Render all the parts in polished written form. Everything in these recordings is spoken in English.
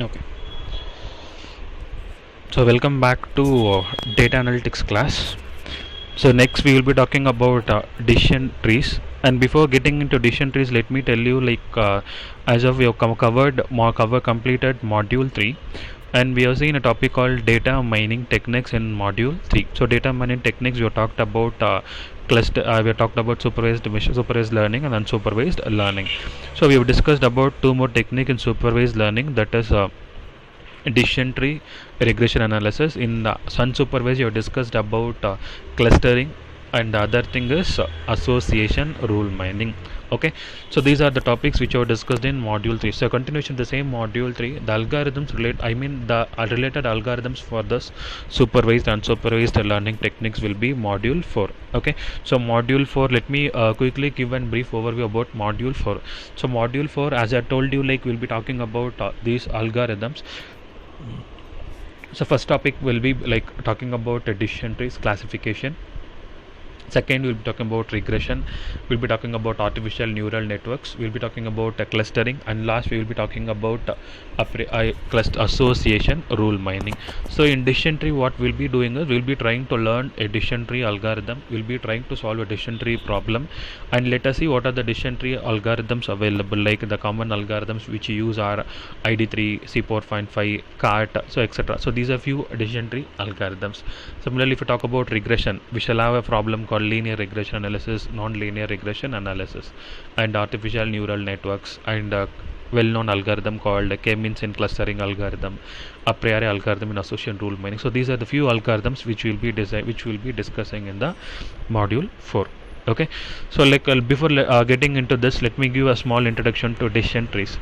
Okay. So welcome back to data analytics class. So next we will be talking about decision trees. And before getting into decision trees, let me tell you as of we have completed module 3, and we have seen a topic called data mining techniques in module 3. So data mining techniques, we have talked about cluster we have talked about supervised learning and unsupervised learning. So we have discussed about two more technique in supervised learning, that is decision tree regression analysis. In the unsupervised, you have discussed about clustering, and the other thing is association rule mining. Okay, so these are the topics which are discussed in module 3. So continuation the same module 3, the algorithms relate, I mean the related algorithms for this supervised and unsupervised learning techniques will be module 4. Okay, so module 4, let me quickly give a brief overview about module 4. So module 4, as I told you, we'll be talking about these algorithms. So first topic will be talking about decision trees classification. Second, we'll be talking about regression. We'll be talking about artificial neural networks. We'll be talking about clustering, and last we will be talking about cluster association rule mining. So in decision tree, what we'll be doing is we'll be trying to learn a decision tree algorithm. We'll be trying to solve a decision tree problem, and let us see what are the decision tree algorithms available. Like the common algorithms which you use are ID3, C4.5, CART, so etc. So these are few decision tree algorithms. Similarly, if you talk about regression, we shall have a problem called linear regression analysis, non-linear regression analysis, and artificial neural networks, and well-known algorithm called K-means in clustering algorithm, a priori algorithm in association rule mining. So these are the few algorithms which will be discussing in the module 4. Okay, so before getting into this, let me give a small introduction to decision trees.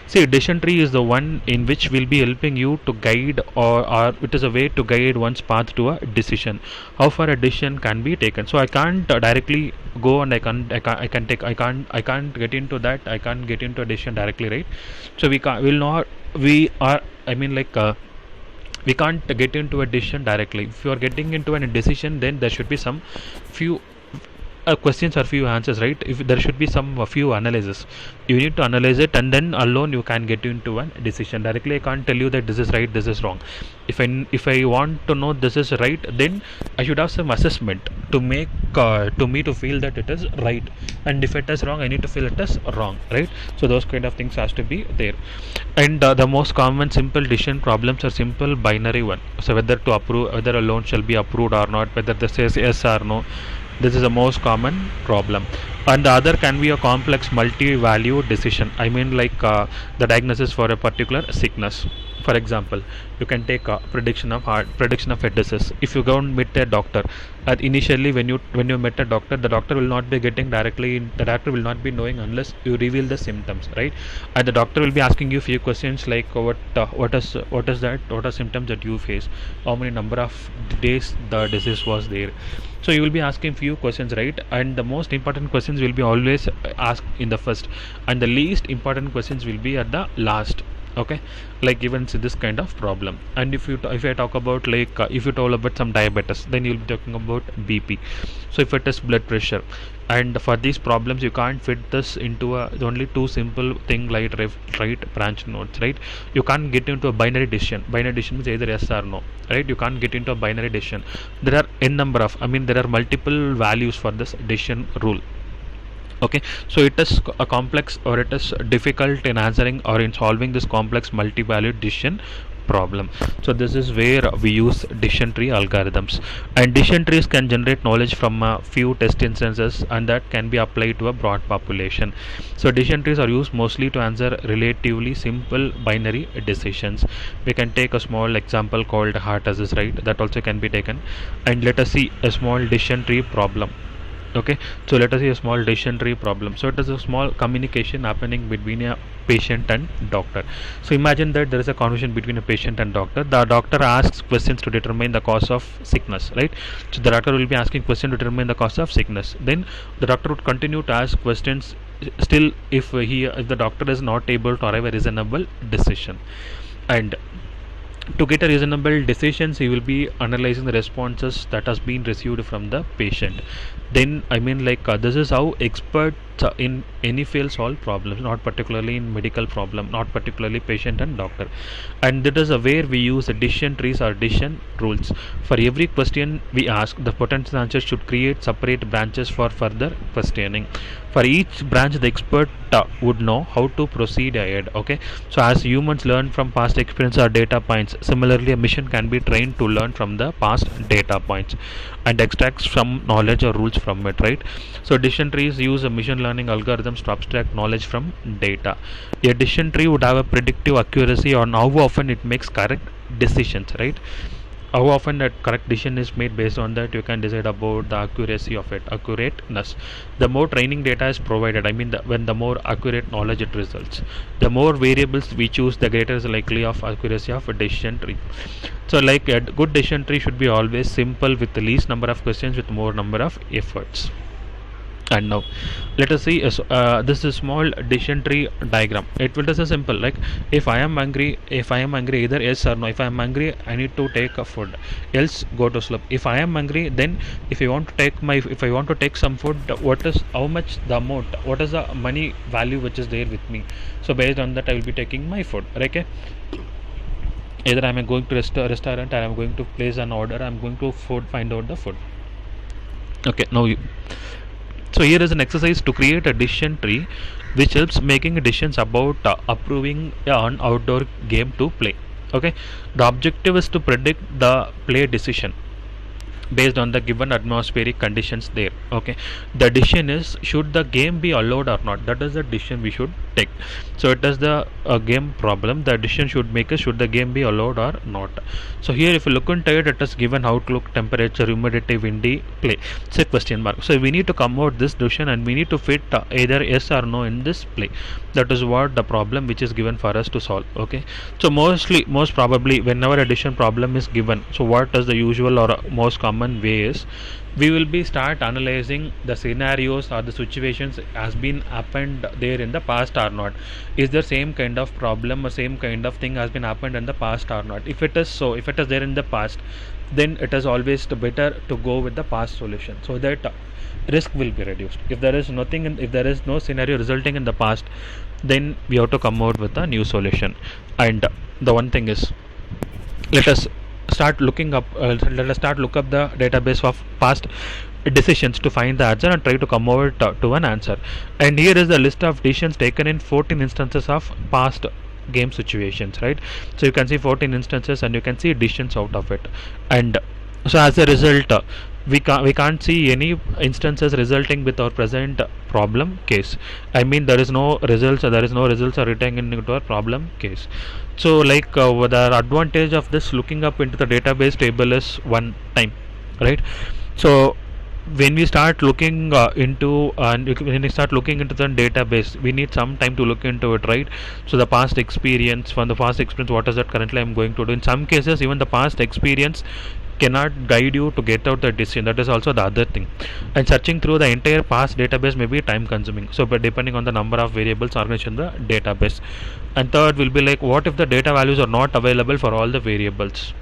See, decision tree is the one in which will be helping you to guide, or it is a way to guide one's path to a decision, how far a decision can be taken. So I can't directly go, and I can't get into that, I can't get into a decision directly, right? So we can't get into a decision directly. If you are getting into a decision, then there should be some few questions or few answers, right? If there should be some few analysis, you need to analyze it, and then alone you can get into a decision. Directly I can't tell you that this is right, this is wrong. If I want to know this is right, then I should have some assessment to make to me to feel that it is right, and if it is wrong, I need to feel it is wrong, right? So those kind of things has to be there. And the most common simple decision problems are simple binary one. So whether to approve, whether a loan shall be approved or not, whether this says yes or no, this is the most common problem. And the other can be a complex multi-value decision, I mean the diagnosis for a particular sickness. For example, you can take a prediction of a disease. If you go and meet a doctor, initially when you met a doctor, the doctor will not be getting directly the doctor will not be knowing unless you reveal the symptoms, right? And the doctor will be asking you few questions like what are symptoms that you face, how many number of days the disease was there. So you will be asking few questions, right? And the most important questions will be always asked in the first, and the least important questions will be at the last. Okay, like even this kind of problem. And if I talk about if you told about some diabetes, then you'll be talking about BP. So if it is blood pressure, and for these problems you can't fit this into only two simple thing like right branch nodes, right? You can't get into a binary decision. Binary decision means either yes or no, right? You can't get into a binary decision. There are n number of, I mean there are multiple values for this decision rule. Okay, so it is a complex, or it is difficult in answering or in solving this complex multi-valued decision problem. So this is where we use decision tree algorithms, and decision trees can generate knowledge from a few test instances, and that can be applied to a broad population. So decision trees are used mostly to answer relatively simple binary decisions. We can take a small example called heart disease, right? That also can be taken, and let us see a small decision tree problem. Okay, so let us see a small decision tree problem. So it is a small communication happening between a patient and doctor. So imagine that there is a conversation between a patient and doctor. The doctor asks questions to determine the cause of sickness, right? So the doctor will be asking questions to determine the cause of sickness. Then the doctor would continue to ask questions still if the doctor is not able to arrive a reasonable decision. And To get a reasonable decisions, he will be analyzing the responses that has been received from the patient. Then this is how experts in any field solve problems, not particularly in medical problem, not particularly patient and doctor. And that is where we use decision trees or decision rules. For every question we ask, the potential answer should create separate branches for further questioning. For each branch, the expert would know how to proceed ahead. Okay, so as humans learn from past experience or data points, similarly a machine can be trained to learn from the past data points and extract some knowledge or rules from it, right? So decision trees use a machine learning algorithms to abstract knowledge from data. A decision tree would have a predictive accuracy on how often it makes correct decisions, right? How often that correct decision is made, based on that you can decide about the accuracy of it, accurateness. The more training data is provided, when the more accurate knowledge it results, the more variables we choose, the greater is likely of accuracy of a decision tree. So like a good decision tree should be always simple with the least number of questions with more number of efforts. And now let us see this is a small decision tree diagram. It will just a simple, like if I am angry, either yes or no. If I am angry, I need to take a food, else go to sleep. If I am angry, then if I want to take some food, what is how much the amount, what is the money value which is there with me. So based on that I will be taking my food. Okay, either I am going to restaurant, or I am going to place an order, I am going to find out the food. Okay, now so here is an exercise to create a decision tree which helps making decisions about approving an outdoor game to play. Okay, the objective is to predict the play decision based on the given atmospheric conditions there. Okay, the decision is, should the game be allowed or not? That is the decision we should take. So it is the game problem. The decision should make is, should the game be allowed or not. So here if you look into it, it is given outlook, temperature, humidity, windy, play. It's a question mark. So we need to come out this decision and we need to fit either yes or no in this play. That is what the problem which is given for us to solve. Okay, so most probably whenever a decision problem is given, so what is the usual or most common way is, we will be start analyzing the scenarios or the situations has been happened there in the past or not. Is there same kind of problem or same kind of thing has been happened in the past or not? If it is so, if it is there in the past, then it is always better to go with the past solution, so that risk will be reduced. If there is nothing if there is no scenario resulting in the past, then we have to come out with a new solution. And the one thing is, let us start looking up look up the database of past decisions to find the answer and try to come over to an answer. And here is the list of decisions taken in 14 instances of past game situations, right? So you can see 14 instances and you can see decisions out of it. And so as a result, we can't see any instances resulting with our present problem case. There is no results are written into our problem case. So like the advantage of this looking up into the database table is one time, right? So when we start looking when we start looking into the database, we need some time to look into it, right? So the past experience, what is that currently I'm going to do. In some cases even the past experience cannot guide you to get out the decision. That is also the other thing. And searching through the entire past database may be time consuming, so but depending on the number of variables organized in the database. And third will be like, what if the data values are not available for all the variables?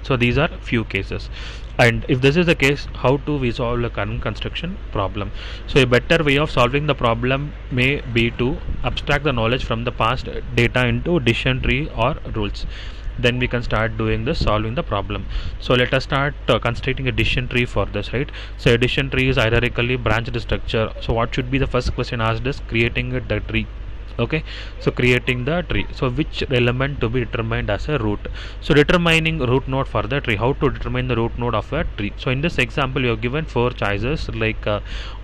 So these are few cases. And if this is the case, how to resolve the current construction problem? So a better way of solving the problem may be to abstract the knowledge from the past data into decision tree or rules. Then we can start doing this, solving the problem. So let us start constructing a decision tree for this, right? So a decision tree is hierarchically branched structure. So what should be the first question asked is creating the tree. Okay, so creating the tree, so which element to be determined as a root? So determining root node for the tree. How to determine the root node of a tree? So in this example you have given 4 choices, like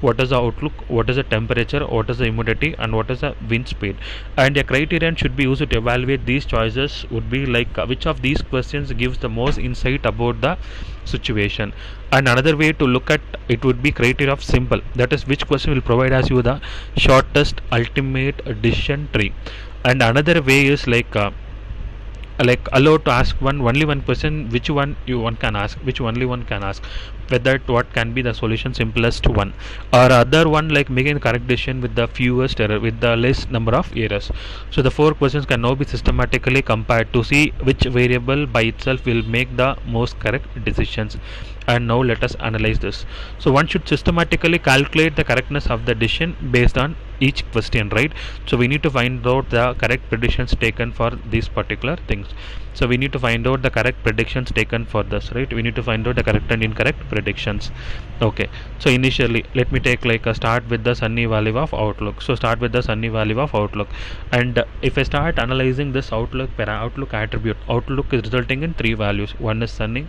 what is the outlook, what is the temperature, what is the humidity, and what is the wind speed. And a criterion should be used to evaluate these choices would be like which of these questions gives the most insight about the situation. And another way to look at it would be criteria of simple, that is which question will provide as you the shortest ultimate decision tree. And another way is like allowed to ask only one question, which one can ask. whether what can be the solution simplest one, or other one like making the correct decision with the fewest error, with the less number of errors. So the four questions can now be systematically compared to see which variable by itself will make the most correct decisions. And now let us analyze this. So one should systematically calculate the correctness of the decision based on each question, right? So we need to find out the correct predictions taken for these particular things. So we need to find out the correct predictions taken for this, right? We need to find out the correct and incorrect predictions. Okay, so initially let me take like a start with the sunny value of outlook. So start with the sunny value of outlook, and if I start analyzing this outlook attribute, outlook is resulting in three values. One is sunny,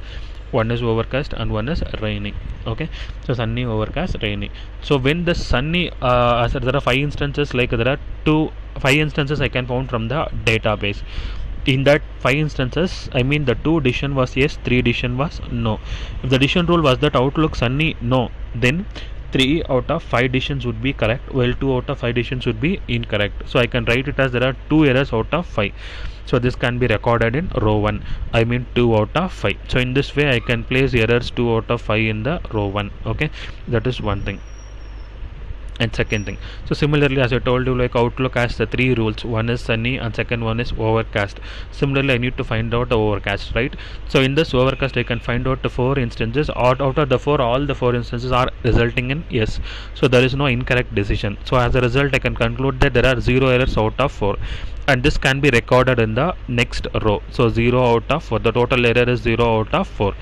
one is overcast, and one is rainy. Okay, so sunny, overcast, rainy. So when the sunny as there are five instances, like there are five instances I can found from the database. In that five instances, I mean the two decision was yes, three decision was no. If the decision rule was that outlook sunny no, then 3 out of 5 decisions would be correct, while 2 out of 5 decisions would be incorrect. So I can write it as there are 2 errors out of 5. So this can be recorded in row 1, I mean 2 out of 5. So in this way I can place errors 2 out of 5 in the row 1. Okay, that is one thing. And second thing, so similarly as I told you, like outlook has the three rules. One is sunny and second one is overcast. Similarly I need to find out the overcast, right? So in this overcast I can find out the 4 instances. Out of the 4, all the 4 instances are resulting in yes, so there is no incorrect decision. So as a result I can conclude that there are 0 errors out of 4, and this can be recorded in the next row. So 0 out of 4, the total error is 0 out of 4.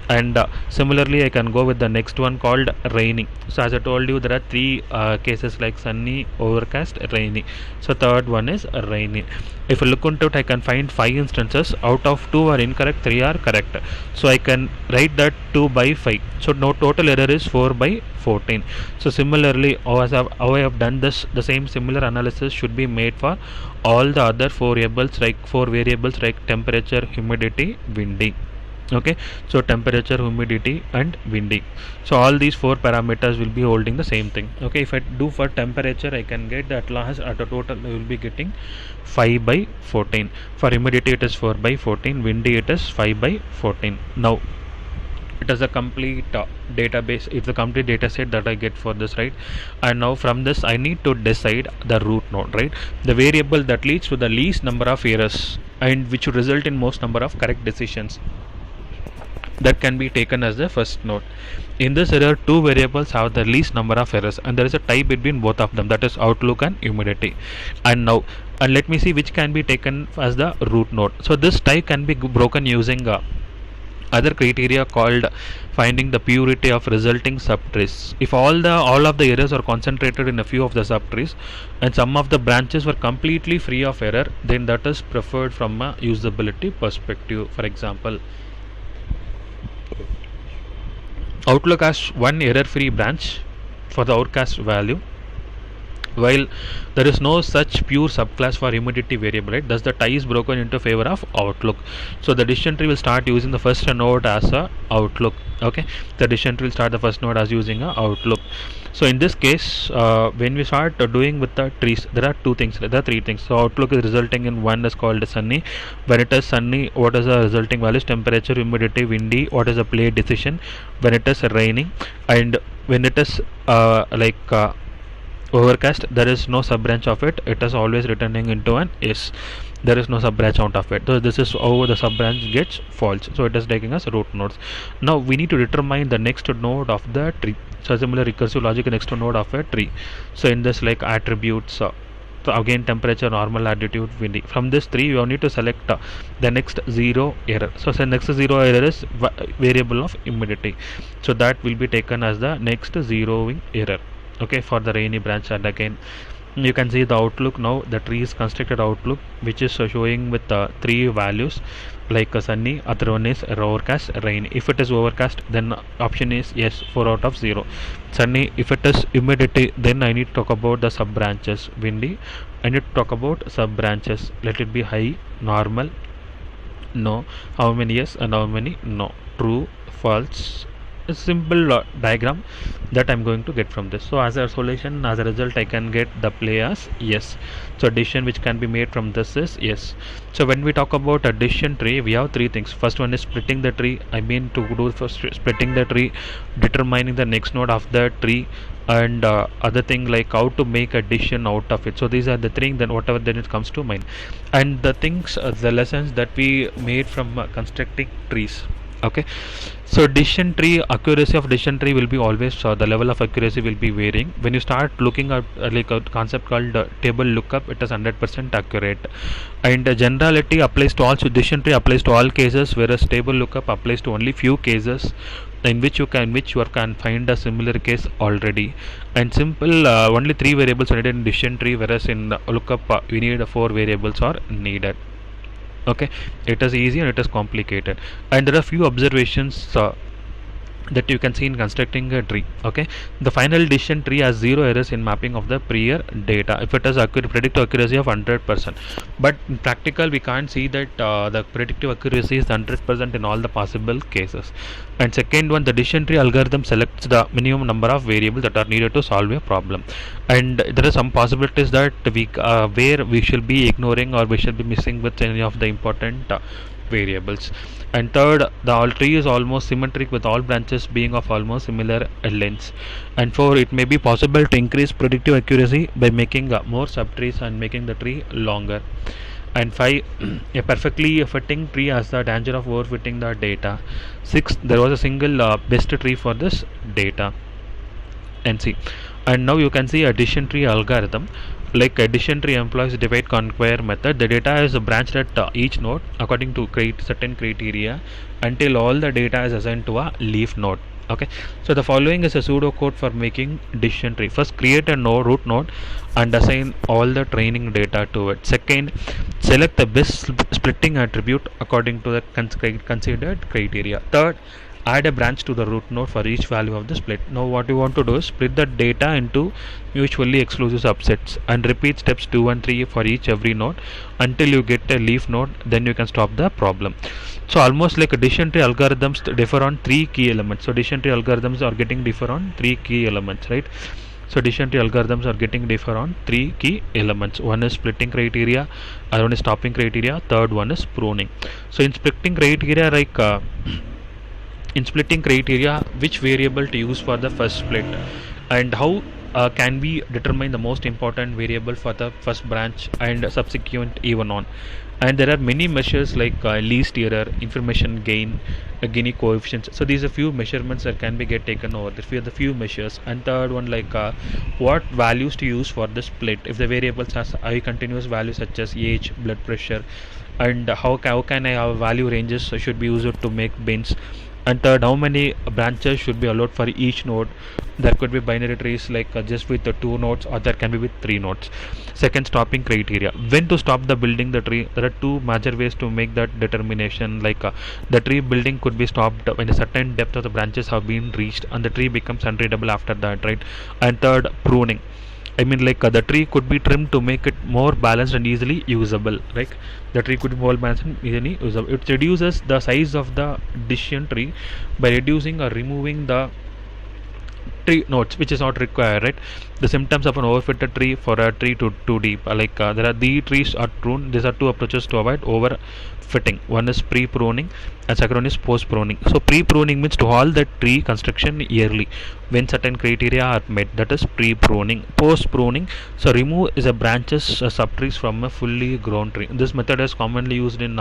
And similarly I can go with the next one called rainy. So as I told you, there are 3 cases like sunny, overcast, rainy. So third one is rainy. If I look into it, I can find 5 instances. Out of 2 are incorrect, 3 are correct. So I can write that 2 by 5. So no, total error is 4 by 14. So similarly, how I have done this, the same similar analysis should be made for all the other 4 variables like temperature, humidity, windy. Okay, so temperature, humidity, and windy. So all these 4 parameters will be holding the same thing. Okay, if I do for temperature, I can get that last at a total I will be getting 5 by 14. For humidity it is 4 by 14, windy it is 5 by 14. Now it is a complete database, it's a complete data set that I get for this, right? And now from this I need to decide the root node, right? The variable that leads to the least number of errors and which would result in most number of correct decisions, that can be taken as the first node. In this error, 2 variables have the least number of errors, and there is a tie between both of them, that is outlook and humidity. And let me see which can be taken as the root node. So this tie can be broken using other criteria called finding the purity of resulting subtrees. If all of the errors are concentrated in a few of the subtrees and some of the branches were completely free of error, then that is preferred from a usability perspective. For example, outlook has one error-free branch for the outcast value, while there is no such pure subclass for humidity variable, right? Thus the tie is broken into favor of outlook. So the decision tree will start using the first node as a outlook. Okay, the decision tree will start the first node as using a outlook. So in this case, when we start doing with the trees, there are 2 things, there are 3 things. So outlook is resulting in one is called sunny. When it is sunny, what is the resulting values? Temperature, humidity, windy. What is the play decision? When it is raining, and when it is overcast, there is no sub branch of it. It is always returning into an S. There is no sub branch out of it. So this is how the sub branch gets false. So it is taking us root nodes. Now we need to determine the next node of the tree. So similar recursive logic, next node of a tree. So in this like attributes, so again temperature, normal, altitude, windy. From this 3 you need to select the next 0 error. So the next 0 error is variable of humidity. So that will be taken as the next zeroing error. Okay, for the rainy branch. And again you can see the outlook. Now the tree is constructed outlook, which is showing with 3 values like sunny, other one is overcast, rain. If it is overcast, then option is yes, 4 out of 0. Sunny, if it is humidity, then I need to talk about the sub branches. Windy, I need to talk about sub branches. Let it be high, normal, no, how many yes and how many no, true, false, a simple diagram that I'm going to get from this. So as a solution, as a result, I can get the play as yes. So addition which can be made from this is yes. So when we talk about addition tree, we have three things. First one is splitting the tree. I mean to do first splitting the tree, determining the next node of the tree, and other thing like how to make addition out of it. So these are the three, then whatever then it comes to mind, and the things, the lessons that we made from constructing trees. Okay, so decision tree accuracy of decision tree will be always the level of accuracy will be varying. When you start looking at like a concept called table lookup, it is 100% accurate, and generality applies to all. So decision tree applies to all cases, whereas table lookup applies to only few cases in which you can find a similar case already. And simple, only three variables are needed in decision tree, whereas in lookup we need four variables are needed. Okay, it is easy and it is complicated, and there are few observations that you can see in constructing a tree. Okay, the final decision tree has zero errors in mapping of the prior data if it has predictive accuracy of 100%. But in practical we can't see that the predictive accuracy is 100% in all the possible cases. And second one, the decision tree algorithm selects the minimum number of variables that are needed to solve a problem, and there are some possibilities that we where we should be ignoring or we should be missing with any of the important variables. And third, the all tree is almost symmetric with all branches being of almost similar lengths. And four, it may be possible to increase predictive accuracy by making more subtrees and making the tree longer. And five, a perfectly fitting tree has the danger of overfitting the data. Six, there was a single best tree for this data. And see, and now you can see addition tree algorithm. Like addition tree employs divide conquer method. The data is branched at each node according to certain criteria until all the data is assigned to a leaf node. Okay, so the following is a pseudo code for making decision tree. First, create a node, root node, and assign all the training data to it. Second, select the best splitting attribute according to the considered criteria. Third, add a branch to the root node for each value of the split. Now what you want to do is split the data into mutually exclusive subsets and repeat steps 2 and 3 for every node until you get a leaf node. Then you can stop the problem. So almost like a decision tree algorithms differ on three key elements. So decision tree algorithms are getting differ on three key elements, right? So decision tree algorithms are getting differ on three key elements. One is splitting criteria, other one is stopping criteria, third one is pruning. So in splitting criteria, like in splitting criteria, which variable to use for the first split, and how can we determine the most important variable for the first branch and subsequent even on. And there are many measures like least error, information gain, Gini coefficients. So these are few measurements that can be taken over. The few measures. And third one, like what values to use for the split if the variables has high continuous values such as age, blood pressure, and how can I have value ranges should be used to make bins. And third, how many branches should be allowed for each node. There could be binary trees like just with the 2 nodes, or there can be with 3 nodes. Second, stopping criteria. When to stop the building the tree. There are two major ways to make that determination. Like the tree building could be stopped when a certain depth of the branches have been reached and the tree becomes unreadable after that, right? And third, pruning. I mean, like the tree could be trimmed to make it more balanced and easily usable. Right? The tree could be more balanced and easily usable. It reduces the size of the decision tree by reducing or removing the tree nodes which is not required, right? The symptoms of an overfitted tree for a tree to too deep, like there are the trees are pruned. These are two approaches to avoid overfitting. One is pre-pruning and second one is post-pruning. So pre-pruning means to halt the tree construction yearly when certain criteria are met, that is pre-pruning. Post-pruning, so remove is a branches subtrees from a fully grown tree. This method is commonly used in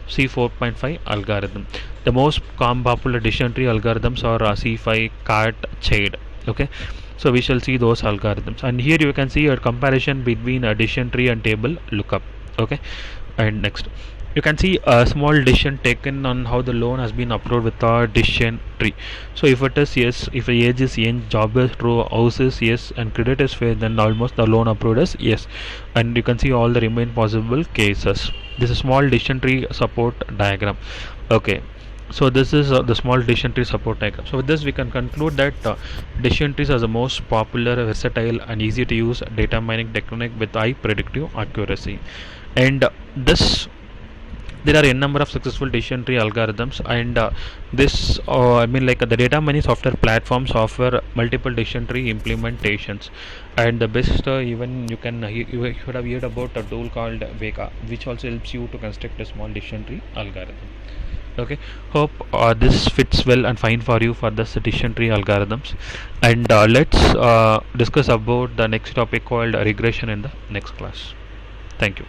C4.5 algorithm. The most popular decision tree algorithms are C5, CAT, CHAID. Okay, so we shall see those algorithms, and here you can see a comparison between a decision tree and table lookup. Okay, and next you can see a small decision taken on how the loan has been approved with our decision tree. So if it is yes, if the age is yes, job is true, house is yes, and credit is fair, then almost the loan approved is yes. And you can see all the remain possible cases. This is a small decision tree support diagram. Okay, so this is the small decision tree support diagram. So with this we can conclude that decision trees are the most popular, versatile and easy to use data mining technique with high predictive accuracy. And this there are n number of successful decision tree algorithms, and this I mean like the data mining software platforms offer multiple decision tree implementations. And the best, even you can you should have heard about a tool called Vega, which also helps you to construct a small decision tree algorithm. Okay, hope this fits well and fine for you for the decision tree algorithms. And let's discuss about the next topic called regression in the next class. Thank you.